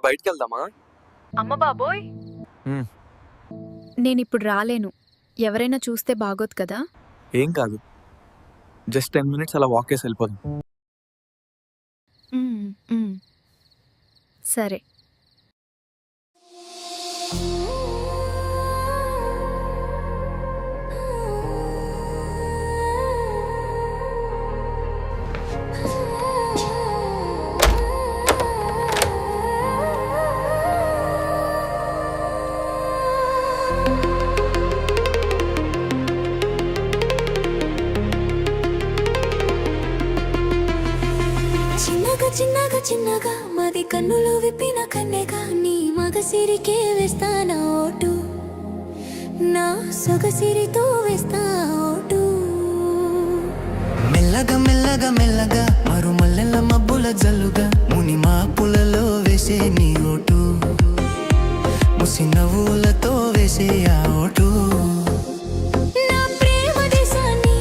బయటికి వెళ్దామా? అమ్మ బాబోయ్, నేనిప్పుడు రాలేను. ఎవరైనా చూస్తే బాగోదు కదా. ఏం కాదు, జస్ట్ 10 minutes అలా వాక్ చేసి వెళ్ళిపోదాం. ఉమ్, ఉమ్. సరే. చిన్నగా చిన్నగా చిన్నగా మది కన్నులు విప్పిన కన్నెగా నీ మగసిరికే వేస్తానా ఓటు, నా సొగసిరితో వేస్తా ఓటు. మెల్లగా మెల్లగా మెల్లగా మరుమల్లెల మబ్బుల జల్లుగా ముని మాపులలో వేసే నీ ఓటు, ముసి నవ్వులతో వేసే ఆ ఓటు. నా ప్రేమ దేశాన్ని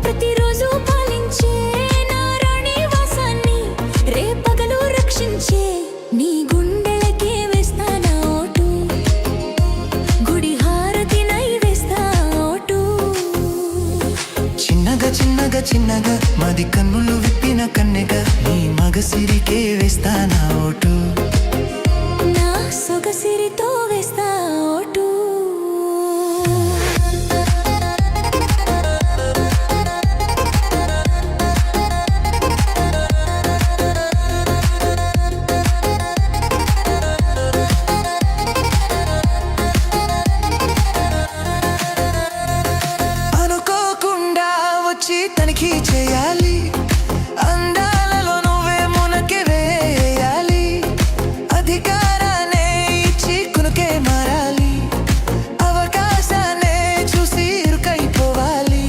ప్రతిరోజు పాలించే నా రాణి వాసాన్ని రేపగలు రక్షించే నీ గుండెలకే వేస్తానా ఓటు, గుడి హారతినై వేస్తా ఓటు. చిన్నగా చిన్నగా చిన్నగా మది కన్నులు విప్పిన కన్నెగా నీ మగసిరికే వేస్తానా ఓటు, నా సొగసిరితో వేస్తా ఓటు. అనుకోకుండా వచ్చి తనిఖీ చేయాలి, అందాలలో నువ్వే మునకి వేయాలి, అధికారాన్ని ఇచ్చి కునుకే మారాలి, అవకాశాన్ని చూసి ఇరుకైపోవాలి.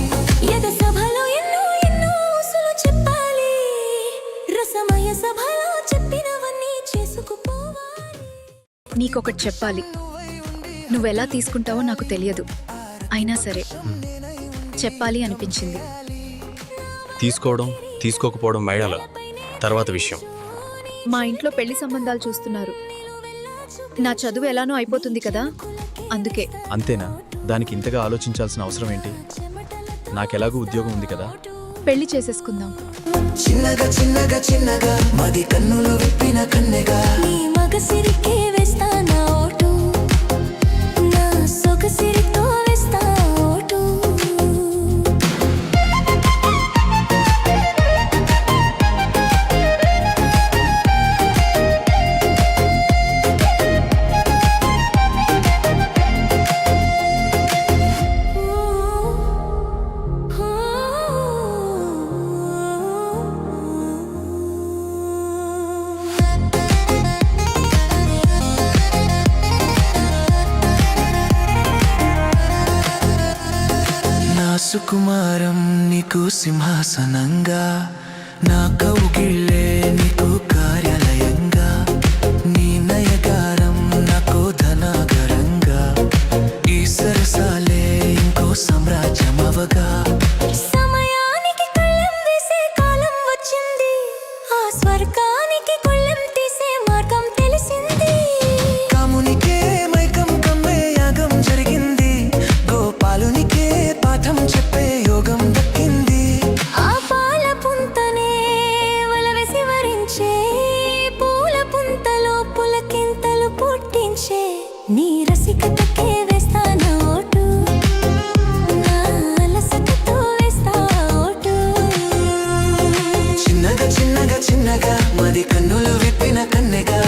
యద సభలో ఎన్నో ఎన్నో ఊసులు చెప్పాలి, రసమయ సభలో చెప్పినవన్నీ చేసుకుపోవాలి. నీకొకటి చెప్పాలి. నువ్వెలా తీసుకుంటావో నాకు తెలియదు. అయినా సరే చెప్పాలి అనిపించింది. తీసుకోవడం తీసుకోకపోవడం మైడాలో తర్వాత విషయం. మా ఇంట్లో పెళ్లి సంబంధాలు చూస్తున్నారు. నా చదువు ఎలానో అయిపోతుంది కదా, అందుకే. అంతేనా? దానికి ఇంతగా ఆలోచించాల్సిన అవసరం ఏంటి? నాకెలాగూ ఉద్యోగం ఉంది కదా. పెళ్లి చేసేసుకుందాం. చిన్నగా చిన్నగా చిన్నగా మది కన్నులు విప్పిన కన్నెగా నీ మగసిరికే వేస్తా నా ఓటు, నా సొగసిరితో వేస్తా ఓటు. నా సుకుమారం నీకు సింహాసనంగా, నా కౌగిళ్ళే నీకు కార్యాలయంగా, నీ నయగారం నాకు ధనాగరంగా, ఈ సరసాలే ఇంకో సామ్రాజ్యమవగా. సమయానికి కళ్ళెం వేసే కాలం వచ్చింది, ఆ స్వర్గానికి కొళ్ళెం తీసే మార్గం తెలిసింది. కామునికే మైకం కమ్మే యాగం జరిగింది, గోపాలునికే పాఠం చెప్పే యోగం దక్కింది. ఆ పాల పుంతనే వలవేసి వరించే, పూల పుంతలో పులకింతలు పుట్టించే నీ రసికతకే వేస్తా నా ఓటు, నా అలసటతో వేస్తా ఓటు. చిన్నగా చిన్నగా చిన్నగా మది కన్నులు విప్పిన కన్నెగా